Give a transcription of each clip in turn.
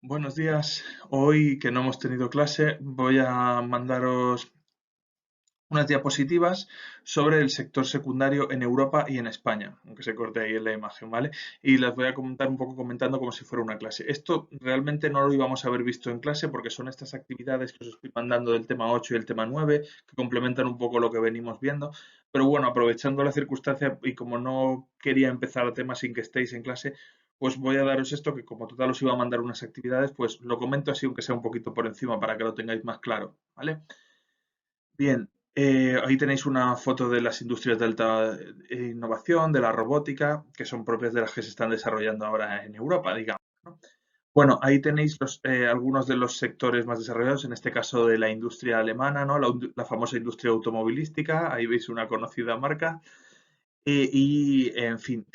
Buenos días. Hoy que no hemos tenido clase, voy a mandaros unas diapositivas sobre el sector secundario en Europa y en España, aunque se corte ahí en la imagen, ¿vale? Y las voy a comentar un poco comentando como si fuera una clase. Esto realmente no lo íbamos a haber visto en clase porque son estas actividades que os estoy mandando del tema 8 y el tema 9 que complementan un poco lo que venimos viendo. Pero bueno, aprovechando la circunstancia y como no quería empezar el tema sin que estéis en clase, pues voy a daros esto que como total os iba a mandar unas actividades, pues lo comento así aunque sea un poquito por encima para que lo tengáis más claro, ¿vale? Bien, ahí tenéis una foto de las industrias de alta innovación, de la robótica, que son propias de las que se están desarrollando ahora en Europa, digamos, ¿no? Bueno, ahí tenéis algunos de los sectores más desarrollados, en este caso de la industria alemana, ¿no? La famosa industria automovilística, ahí veis una conocida marca, en fin,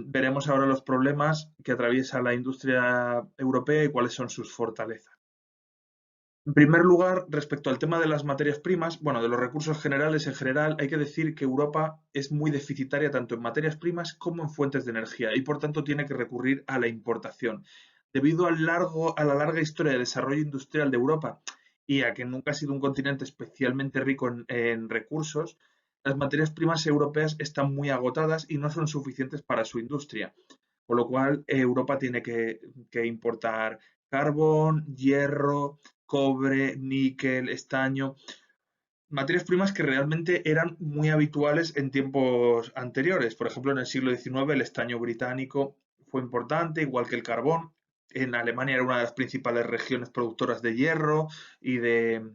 veremos ahora los problemas que atraviesa la industria europea y cuáles son sus fortalezas. En primer lugar, respecto al tema de las materias primas, bueno, de los recursos generales en general, hay que decir que Europa es muy deficitaria tanto en materias primas como en fuentes de energía y por tanto tiene que recurrir a la importación. Debido a la larga historia de desarrollo industrial de Europa y a que nunca ha sido un continente especialmente rico en recursos, las materias primas europeas están muy agotadas y no son suficientes para su industria. Con lo cual, Europa tiene que importar carbón, hierro, cobre, níquel, estaño, materias primas que realmente eran muy habituales en tiempos anteriores. Por ejemplo, en el siglo XIX el estaño británico fue importante, igual que el carbón. En Alemania era una de las principales regiones productoras de hierro y de,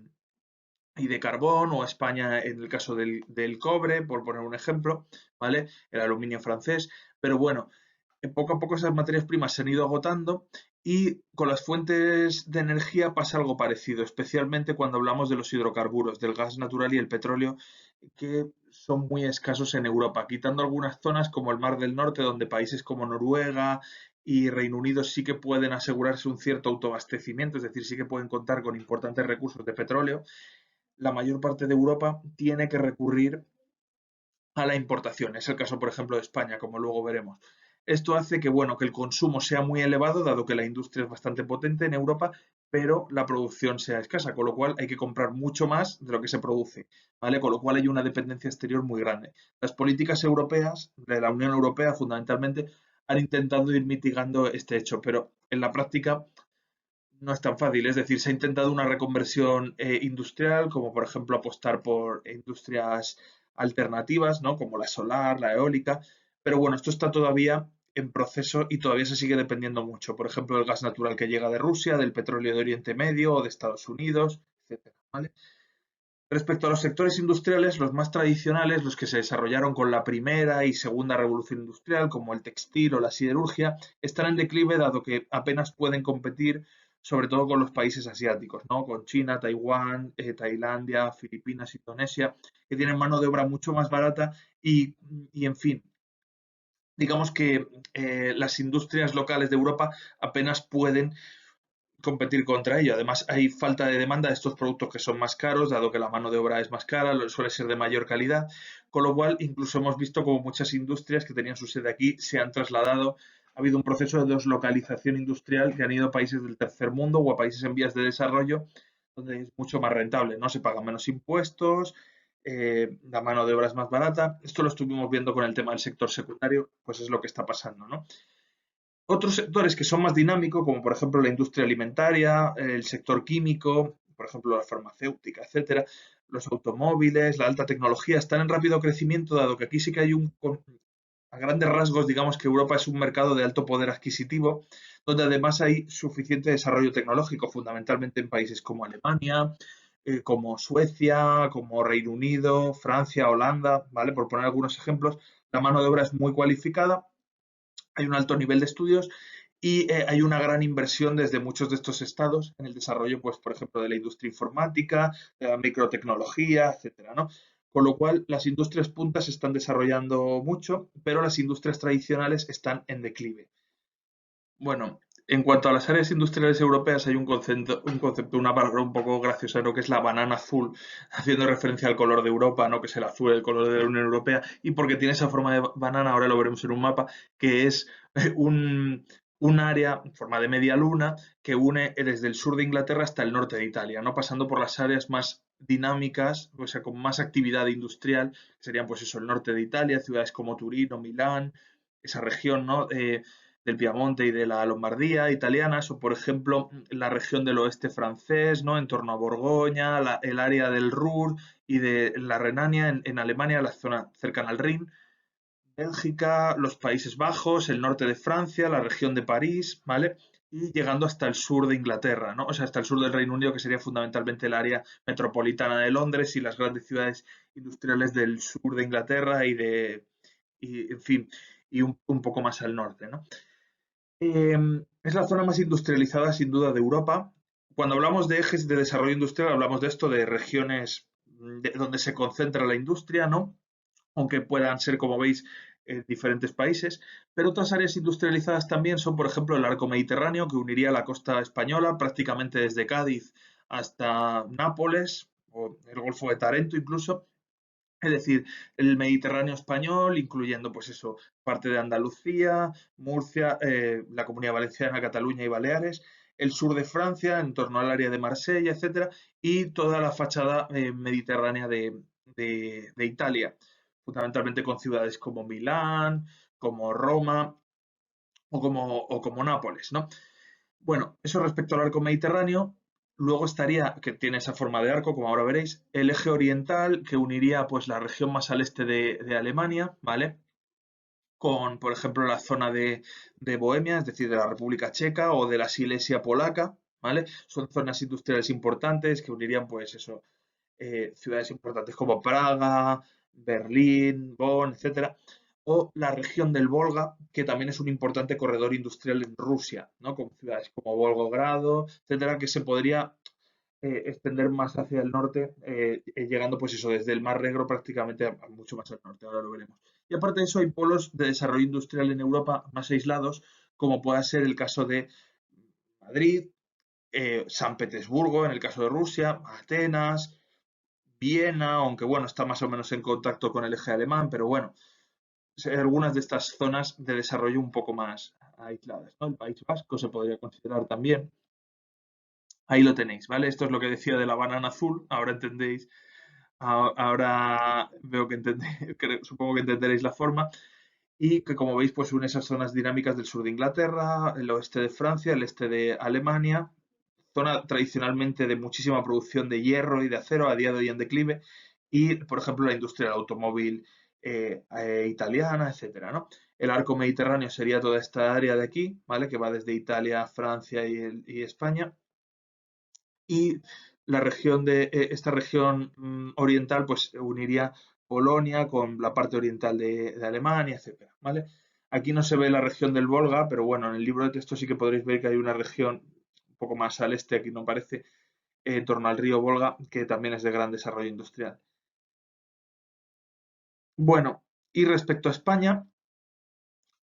y de carbón, o España en el caso del cobre, por poner un ejemplo, ¿vale? El aluminio francés. Pero bueno, poco a poco esas materias primas se han ido agotando y con las fuentes de energía pasa algo parecido, especialmente cuando hablamos de los hidrocarburos, del gas natural y el petróleo, que son muy escasos en Europa, quitando algunas zonas como el Mar del Norte, donde países como Noruega y Reino Unido sí que pueden asegurarse un cierto autoabastecimiento, es decir, sí que pueden contar con importantes recursos de petróleo. La mayor parte de Europa tiene que recurrir a la importación. Es el caso, por ejemplo, de España, como luego veremos. Esto hace que, bueno, que el consumo sea muy elevado, dado que la industria es bastante potente en Europa, pero la producción sea escasa, con lo cual hay que comprar mucho más de lo que se produce, ¿vale? Con lo cual hay una dependencia exterior muy grande. Las políticas europeas, de la Unión Europea fundamentalmente, han intentado ir mitigando este hecho, pero en la práctica no es tan fácil. Es decir, se ha intentado una reconversión industrial, como por ejemplo apostar por industrias alternativas, ¿no? Como la solar, la eólica. Pero bueno, esto está todavía en proceso y todavía se sigue dependiendo mucho. Por ejemplo, del gas natural que llega de Rusia, del petróleo de Oriente Medio o de Estados Unidos, etcétera, ¿vale? Respecto a los sectores industriales, los más tradicionales, los que se desarrollaron con la primera y segunda revolución industrial, como el textil o la siderurgia, están en declive dado que apenas pueden competir, sobre todo con los países asiáticos, ¿no? Con China, Taiwán, Tailandia, Filipinas, Indonesia, que tienen mano de obra mucho más barata y en fin, digamos que las industrias locales de Europa apenas pueden competir contra ello. Además, hay falta de demanda de estos productos que son más caros, dado que la mano de obra es más cara, suele ser de mayor calidad, con lo cual incluso hemos visto como muchas industrias que tenían su sede aquí se han trasladado. Ha habido un proceso de deslocalización industrial que han ido a países del tercer mundo o a países en vías de desarrollo, donde es mucho más rentable, ¿no? Se pagan menos impuestos, la mano de obra es más barata. Esto lo estuvimos viendo con el tema del sector secundario, pues es lo que está pasando, ¿no? Otros sectores que son más dinámicos, como por ejemplo la industria alimentaria, el sector químico, por ejemplo la farmacéutica, etcétera, los automóviles, la alta tecnología, están en rápido crecimiento, dado que aquí sí que hay a grandes rasgos, digamos que Europa es un mercado de alto poder adquisitivo, donde además hay suficiente desarrollo tecnológico, fundamentalmente en países como Alemania, como Suecia, como Reino Unido, Francia, Holanda, ¿vale? Por poner algunos ejemplos, la mano de obra es muy cualificada, hay un alto nivel de estudios y hay una gran inversión desde muchos de estos estados en el desarrollo, pues, por ejemplo, de la industria informática, de la microtecnología, etcétera, ¿no? Con lo cual, las industrias puntas se están desarrollando mucho, pero las industrias tradicionales están en declive. Bueno, en cuanto a las áreas industriales europeas, hay una palabra un poco graciosa, ¿no? Que es la banana azul, haciendo referencia al color de Europa, ¿no? Que es el azul, el color de la Unión Europea, y porque tiene esa forma de banana, ahora lo veremos en un mapa, que es un, un área en forma de media luna que une desde el sur de Inglaterra hasta el norte de Italia, ¿no? Pasando por las áreas más dinámicas, o sea, con más actividad industrial, que serían pues eso, el norte de Italia, ciudades como Turín o Milán, esa región, ¿no? Del Piamonte y de la Lombardía italianas, o por ejemplo la región del oeste francés, ¿no? En torno a Borgoña, el área del Ruhr y de la Renania en Alemania, la zona cercana al Rin, Bélgica, los Países Bajos, el norte de Francia, la región de París, ¿vale? Y llegando hasta el sur de Inglaterra, ¿no? O sea, hasta el sur del Reino Unido, que sería fundamentalmente el área metropolitana de Londres y las grandes ciudades industriales del sur de Inglaterra y en fin, y un poco más al norte, ¿no? Es la zona más industrializada, sin duda, de Europa. Cuando hablamos de ejes de desarrollo industrial, hablamos de esto, de regiones donde se concentra la industria, ¿no? Aunque puedan ser, como veis, diferentes países. Pero otras áreas industrializadas también son, por ejemplo, el arco mediterráneo, que uniría la costa española prácticamente desde Cádiz hasta Nápoles, o el Golfo de Tarento incluso. Es decir, el Mediterráneo español, incluyendo, pues eso, parte de Andalucía, Murcia, la Comunidad Valenciana, Cataluña y Baleares, el sur de Francia, en torno al área de Marsella, etcétera, y toda la fachada mediterránea de Italia, fundamentalmente con ciudades como Milán, como Roma o como Nápoles, ¿no? Bueno, eso respecto al arco mediterráneo. Luego estaría, que tiene esa forma de arco, como ahora veréis, el eje oriental, que uniría pues la región más al este de Alemania, ¿vale? Con, por ejemplo, la zona de Bohemia, es decir, de la República Checa o de la Silesia polaca, ¿vale? Son zonas industriales importantes que unirían, pues eso, ciudades importantes como Praga, Berlín, Bonn, etcétera, o la región del Volga, que también es un importante corredor industrial en Rusia, ¿no? Con ciudades como Volgogrado, etcétera, que se podría extender más hacia el norte, llegando pues eso, desde el Mar Negro prácticamente a mucho más al norte, ahora lo veremos. Y aparte de eso hay polos de desarrollo industrial en Europa más aislados, como pueda ser el caso de Madrid, San Petersburgo en el caso de Rusia, Atenas, Viena, aunque bueno, está más o menos en contacto con el eje alemán, pero bueno, algunas de estas zonas de desarrollo un poco más aisladas, ¿no? El País Vasco se podría considerar también. Ahí lo tenéis, ¿vale? Esto es lo que decía de la banana azul, ahora entendéis, ahora veo que entendéis, supongo que entenderéis la forma, y que como veis, pues une esas zonas dinámicas del sur de Inglaterra, el oeste de Francia, el este de Alemania, zona tradicionalmente de muchísima producción de hierro y de acero, a día de hoy en declive, y, por ejemplo, la industria del automóvil italiana, etcétera, ¿no? El arco mediterráneo sería toda esta área de aquí, ¿vale? Que va desde Italia, Francia y España. Y esta región oriental, pues uniría Polonia con la parte oriental de Alemania, etcétera, ¿vale? Aquí no se ve la región del Volga, pero bueno, en el libro de texto sí que podréis ver que hay una región un poco más al este, aquí no parece, en torno al río Volga, que también es de gran desarrollo industrial. Bueno, y respecto a España,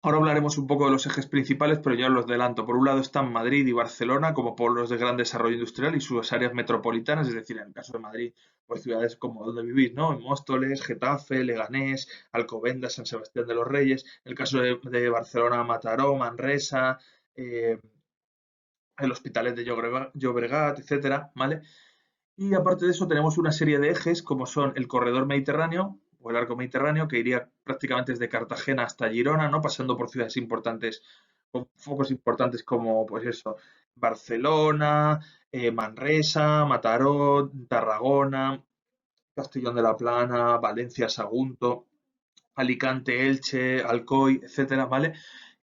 ahora hablaremos un poco de los ejes principales, pero ya os los adelanto. Por un lado están Madrid y Barcelona como polos de gran desarrollo industrial y sus áreas metropolitanas, es decir, en el caso de Madrid, pues ciudades como donde vivís, ¿no? Móstoles, Getafe, Leganés, Alcobendas, San Sebastián de los Reyes. En el caso de Barcelona, Mataró, Manresa, eh, el Hospitalet de Llobregat, etcétera, ¿vale? Y aparte de eso tenemos una serie de ejes como son el corredor mediterráneo o el arco mediterráneo que iría prácticamente desde Cartagena hasta Girona, ¿no? Pasando por ciudades importantes, con focos importantes como pues eso, Barcelona, Manresa, Mataró, Tarragona, Castellón de la Plana, Valencia, Sagunto, Alicante, Elche, Alcoy, etcétera, ¿vale?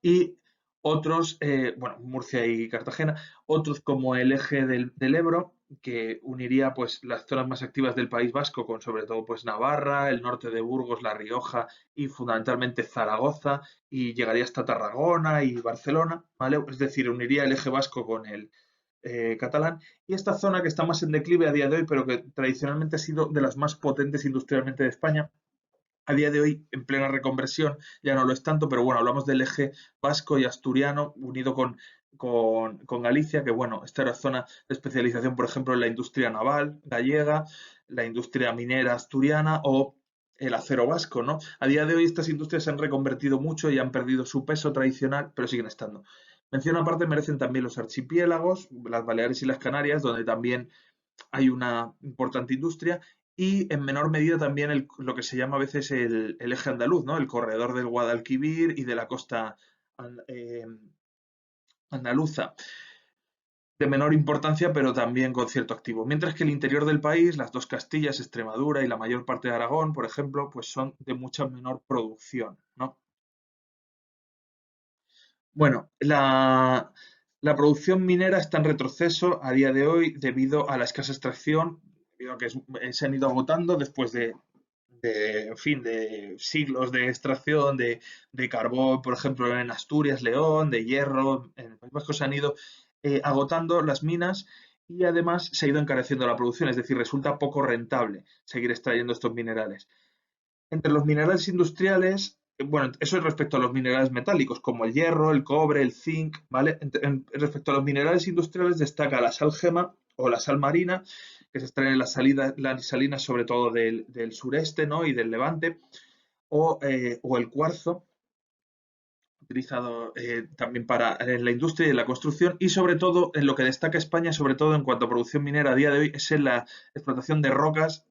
Y otros, bueno, Murcia y Cartagena, otros como el eje del Ebro, que uniría pues las zonas más activas del País Vasco con sobre todo pues Navarra, el norte de Burgos, La Rioja y fundamentalmente Zaragoza y llegaría hasta Tarragona y Barcelona, ¿vale? Es decir, uniría el eje vasco con el catalán y esta zona que está más en declive a día de hoy, pero que tradicionalmente ha sido de las más potentes industrialmente de España, a día de hoy, en plena reconversión, ya no lo es tanto, pero bueno, hablamos del eje vasco y asturiano unido con Galicia, que bueno, esta era zona de especialización, por ejemplo, en la industria naval gallega, la industria minera asturiana o el acero vasco, ¿no? A día de hoy estas industrias se han reconvertido mucho y han perdido su peso tradicional, pero siguen estando. Mención aparte merecen también los archipiélagos, las Baleares y las Canarias, donde también hay una importante industria, y en menor medida también lo que se llama a veces el eje andaluz, ¿no? El corredor del Guadalquivir y de la costa andaluza, de menor importancia, pero también con cierto activo. Mientras que el interior del país, las dos Castillas, Extremadura y la mayor parte de Aragón, por ejemplo, pues son de mucha menor producción, ¿no? Bueno, la producción minera está en retroceso a día de hoy debido a la escasa extracción, debido a que se han ido agotando después en fin, de siglos de extracción de carbón, por ejemplo, en Asturias, León, de hierro, en el País Vasco se han ido agotando las minas y además se ha ido encareciendo la producción, es decir, resulta poco rentable seguir extrayendo estos minerales. Entre los minerales industriales, bueno, eso es respecto a los minerales metálicos, como el hierro, el cobre, el zinc, ¿vale? Respecto a los minerales industriales destaca la sal gema o la sal marina, que se extraen en las salinas sobre todo del sureste, ¿no? Y del Levante, o el cuarzo, utilizado también para la industria y la construcción, y sobre todo en lo que destaca España, sobre todo en cuanto a producción minera a día de hoy, es en la explotación de rocas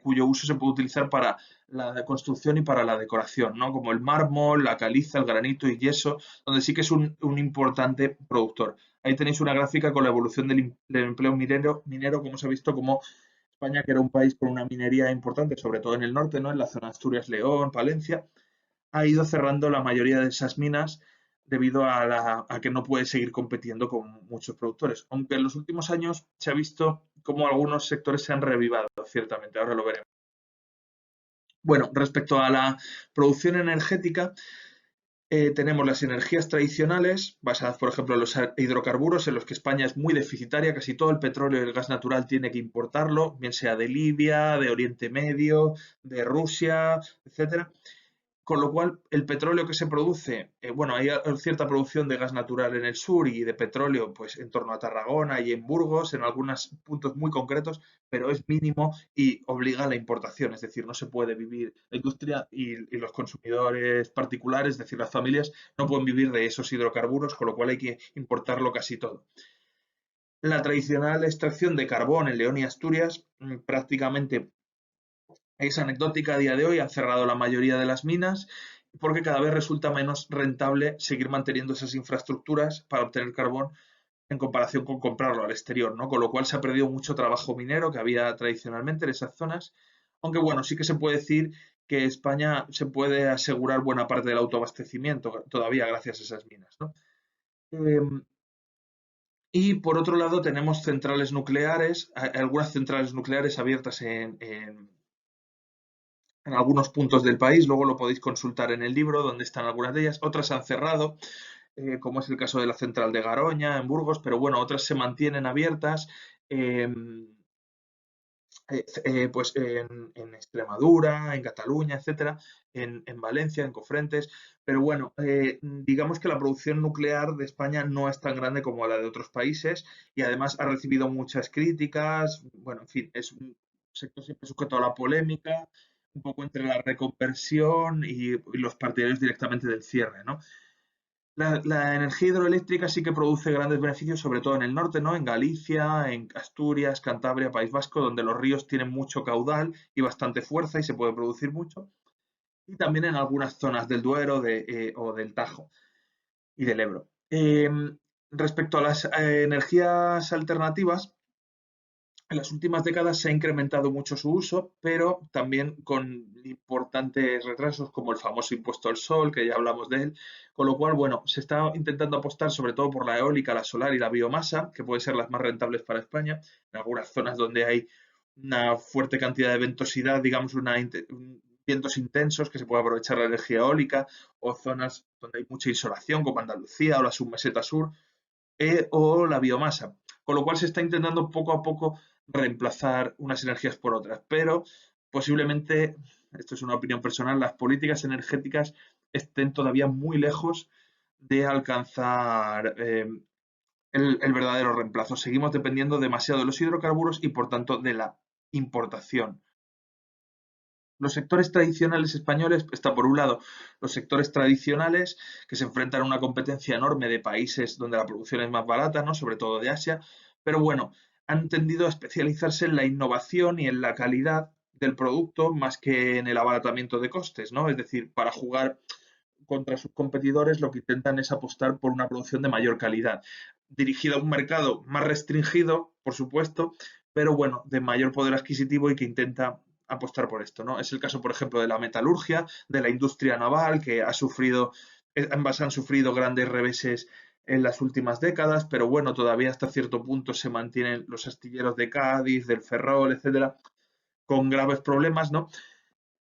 cuyo uso se puede utilizar para la construcción y para la decoración, ¿no? Como el mármol, la caliza, el granito y yeso, donde sí que es un importante productor. Ahí tenéis una gráfica con la evolución del empleo minero, como se ha visto como España, que era un país con una minería importante, sobre todo en el norte, ¿no? En la zona de Asturias, León, Palencia, ha ido cerrando la mayoría de esas minas debido a que no puede seguir compitiendo con muchos productores. Aunque en los últimos años se ha visto cómo algunos sectores se han revivado, ciertamente, ahora lo veremos. Bueno, respecto a la producción energética, tenemos las energías tradicionales, basadas, por ejemplo, en los hidrocarburos, en los que España es muy deficitaria, casi todo el petróleo y el gas natural tiene que importarlo, bien sea de Libia, de Oriente Medio, de Rusia, etcétera. Con lo cual, el petróleo que se produce, bueno, hay cierta producción de gas natural en el sur y de petróleo, pues en torno a Tarragona y en Burgos, en algunos puntos muy concretos, pero es mínimo y obliga a la importación. Es decir, no se puede vivir, la industria y los consumidores particulares, es decir, las familias, no pueden vivir de esos hidrocarburos, con lo cual hay que importarlo casi todo. La tradicional extracción de carbón en León y Asturias prácticamente es anecdótica a día de hoy, han cerrado la mayoría de las minas porque cada vez resulta menos rentable seguir manteniendo esas infraestructuras para obtener carbón en comparación con comprarlo al exterior, ¿no? Con lo cual se ha perdido mucho trabajo minero que había tradicionalmente en esas zonas, aunque bueno, sí que se puede decir que España se puede asegurar buena parte del autoabastecimiento todavía gracias a esas minas, ¿no? Y por otro lado tenemos centrales nucleares, algunas centrales nucleares abiertas en algunos puntos del país, luego lo podéis consultar en el libro donde están algunas de ellas, otras han cerrado, como es el caso de la central de Garoña, en Burgos, pero bueno, otras se mantienen abiertas, eh, pues en Extremadura, en Cataluña, etcétera, en Valencia, en Cofrentes, pero bueno, digamos que la producción nuclear de España no es tan grande como la de otros países y además ha recibido muchas críticas, bueno, en fin, es un sector siempre sujeto a la polémica, un poco entre la reconversión y los partidarios directamente del cierre, ¿no? La energía hidroeléctrica sí que produce grandes beneficios, sobre todo en el norte, ¿no? En Galicia, en Asturias, Cantabria, País Vasco, donde los ríos tienen mucho caudal y bastante fuerza y se puede producir mucho. Y también en algunas zonas del Duero o del Tajo y del Ebro. Respecto a las energías alternativas, en las últimas décadas se ha incrementado mucho su uso, pero también con importantes retrasos como el famoso impuesto al sol, que ya hablamos de él, con lo cual, bueno, se está intentando apostar sobre todo por la eólica, la solar y la biomasa, que pueden ser las más rentables para España, en algunas zonas donde hay una fuerte cantidad de ventosidad, digamos, vientos intensos que se puede aprovechar la energía eólica, o zonas donde hay mucha insolación, como Andalucía o la submeseta sur, o la biomasa. Con lo cual se está intentando poco a poco reemplazar unas energías por otras, pero posiblemente, esto es una opinión personal, las políticas energéticas estén todavía muy lejos de alcanzar el verdadero reemplazo. Seguimos dependiendo demasiado de los hidrocarburos y por tanto de la importación. Los sectores tradicionales españoles, está por un lado los sectores tradicionales que se enfrentan a una competencia enorme de países donde la producción es más barata, ¿no? Sobre todo de Asia, pero bueno, han tendido a especializarse en la innovación y en la calidad del producto más que en el abaratamiento de costes, ¿no? Es decir, para jugar contra sus competidores lo que intentan es apostar por una producción de mayor calidad, dirigida a un mercado más restringido, por supuesto, pero bueno, de mayor poder adquisitivo y que intenta apostar por esto, ¿no? Es el caso, por ejemplo, de la metalurgia, de la industria naval, que ha sufrido, ambas han sufrido grandes reveses en las últimas décadas, pero bueno, todavía hasta cierto punto se mantienen los astilleros de Cádiz, del Ferrol, etcétera, con graves problemas, ¿no?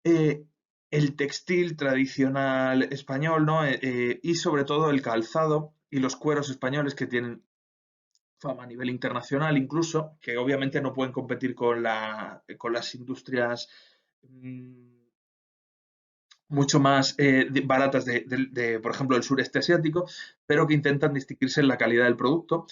eh, el textil tradicional español, ¿no? Y sobre todo el calzado y los cueros españoles que tienen fama a nivel internacional incluso, que obviamente no pueden competir con las industrias mm, mucho más baratas por ejemplo, del sureste asiático, pero que intentan distinguirse en la calidad del producto.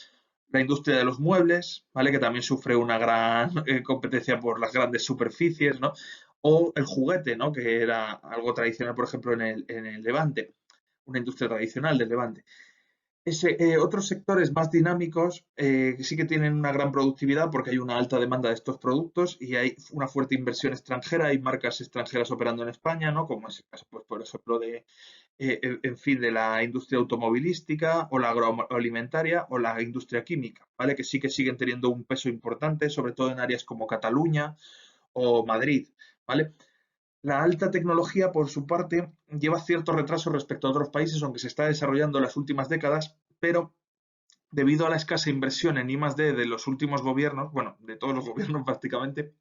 La industria de los muebles, ¿vale? Que también sufre una gran competencia por las grandes superficies, ¿no? O el juguete, ¿no? Que era algo tradicional, por ejemplo, en el Levante, una industria tradicional del Levante. Otros sectores más dinámicos que sí que tienen una gran productividad porque hay una alta demanda de estos productos y hay una fuerte inversión extranjera, hay marcas extranjeras operando en España, ¿no? Como es el caso, pues, por ejemplo, en fin, de la industria automovilística o la agroalimentaria o la industria química, ¿vale? Que sí que siguen teniendo un peso importante, sobre todo en áreas como Cataluña o Madrid, ¿vale? La alta tecnología, por su parte, lleva cierto retraso respecto a otros países, aunque se está desarrollando en las últimas décadas, pero debido a la escasa inversión en I+D de los últimos gobiernos, bueno, de todos los gobiernos prácticamente,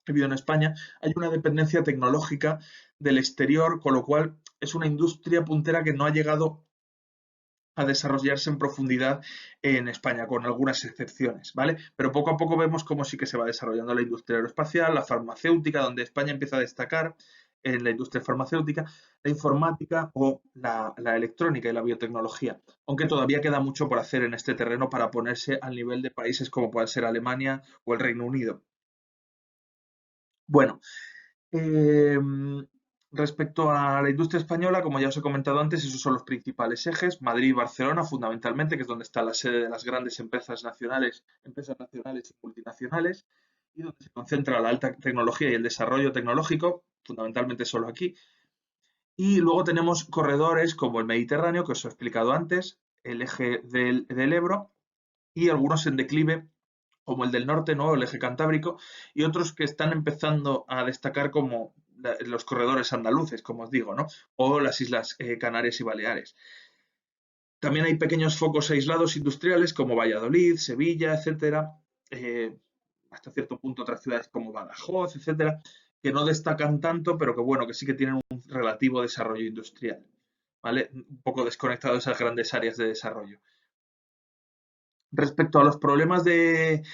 que ha habido en España, hay una dependencia tecnológica del exterior, con lo cual es una industria puntera que no ha llegado a desarrollarse en profundidad en España, con algunas excepciones, ¿vale? Pero poco a poco vemos cómo sí que se va desarrollando la industria aeroespacial, la farmacéutica, donde España empieza a destacar en la industria farmacéutica, la informática o la electrónica y la biotecnología, aunque todavía queda mucho por hacer en este terreno para ponerse al nivel de países como pueden ser Alemania o el Reino Unido. Bueno, eh, respecto a la industria española, como ya os he comentado antes, esos son los principales ejes, Madrid y Barcelona fundamentalmente, que es donde está la sede de las grandes empresas nacionales y multinacionales, y donde se concentra la alta tecnología y el desarrollo tecnológico, fundamentalmente solo aquí. Y luego tenemos corredores como el Mediterráneo, que os he explicado antes, el eje del Ebro, y algunos en declive, como el del norte, ¿no? El eje cantábrico, y otros que están empezando a destacar como los corredores andaluces, como os digo, ¿no? O las islas Canarias y Baleares. También hay pequeños focos aislados industriales como Valladolid, Sevilla, etcétera, eh, hasta cierto punto otras ciudades como Badajoz, etcétera, que no destacan tanto, pero que bueno, que sí que tienen un relativo desarrollo industrial, ¿vale? Un poco desconectado de esas grandes áreas de desarrollo. Respecto a los problemas de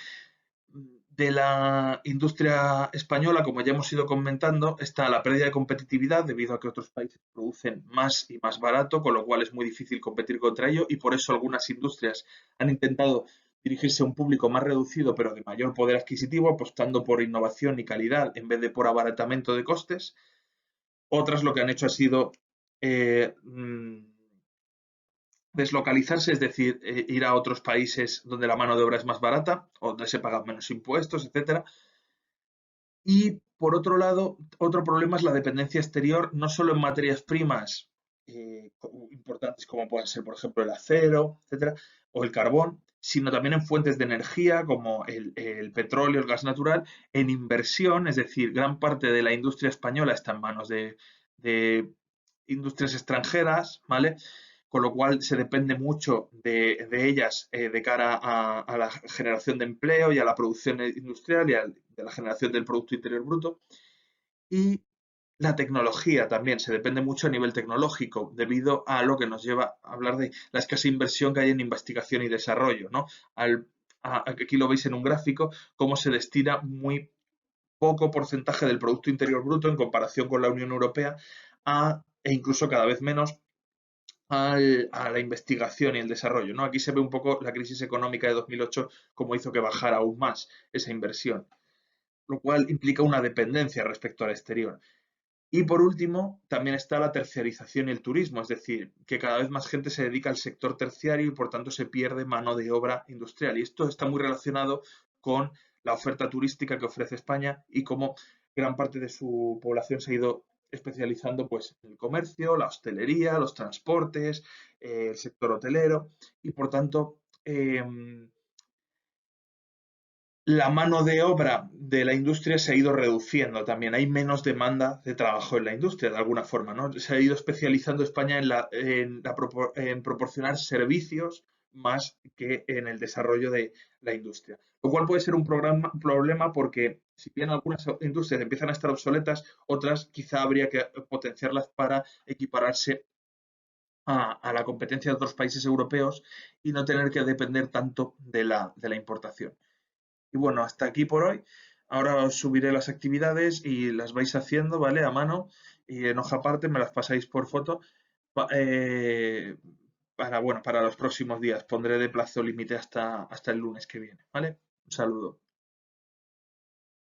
la industria española, como ya hemos ido comentando, está la pérdida de competitividad debido a que otros países producen más y más barato, con lo cual es muy difícil competir contra ello y por eso algunas industrias han intentado dirigirse a un público más reducido pero de mayor poder adquisitivo, apostando por innovación y calidad en vez de por abaratamiento de costes. Otras lo que han hecho ha sido eh, deslocalizarse, es decir, ir a otros países donde la mano de obra es más barata, o donde se pagan menos impuestos, etcétera. Y por otro lado, otro problema es la dependencia exterior, no solo en materias primas importantes como pueden ser, por ejemplo, el acero, etcétera, o el carbón, sino también en fuentes de energía como el petróleo, el gas natural, en inversión, es decir, gran parte de la industria española está en manos de industrias extranjeras, ¿vale? Con lo cual se depende mucho de ellas de cara a la generación de empleo y a la producción industrial y de la generación del Producto Interior Bruto. Y la tecnología también, se depende mucho a nivel tecnológico, debido a lo que nos lleva a hablar de la escasa inversión que hay en investigación y desarrollo, ¿no? Aquí lo veis en un gráfico, cómo se destina muy poco porcentaje del Producto Interior Bruto en comparación con la Unión Europea e incluso cada vez menos a la investigación y el desarrollo, ¿no? Aquí se ve un poco la crisis económica de 2008 como hizo que bajara aún más esa inversión. lo cual implica una dependencia respecto al exterior. Y por último, también está la terciarización y el turismo, es decir, que cada vez más gente se dedica al sector terciario y por tanto se pierde mano de obra industrial. Y esto está muy relacionado con la oferta turística que ofrece España y cómo gran parte de su población se ha ido especializando pues, en el comercio, la hostelería, los transportes, el sector hotelero y por tanto la mano de obra de la industria se ha ido reduciendo también. Hay menos demanda de trabajo en la industria, de alguna forma, ¿no? Se ha ido especializando España en proporcionar servicios más que en el desarrollo de la industria. Lo cual puede ser un problema porque si bien algunas industrias empiezan a estar obsoletas, otras quizá habría que potenciarlas para equipararse a la competencia de otros países europeos y no tener que depender tanto de la importación. Y bueno, hasta aquí por hoy. Ahora os subiré las actividades y las vais haciendo, ¿vale? A mano y en hoja aparte me las pasáis por foto pa- eh, para, bueno, para los próximos días. Pondré de plazo límite hasta el lunes que viene, ¿vale? Un saludo.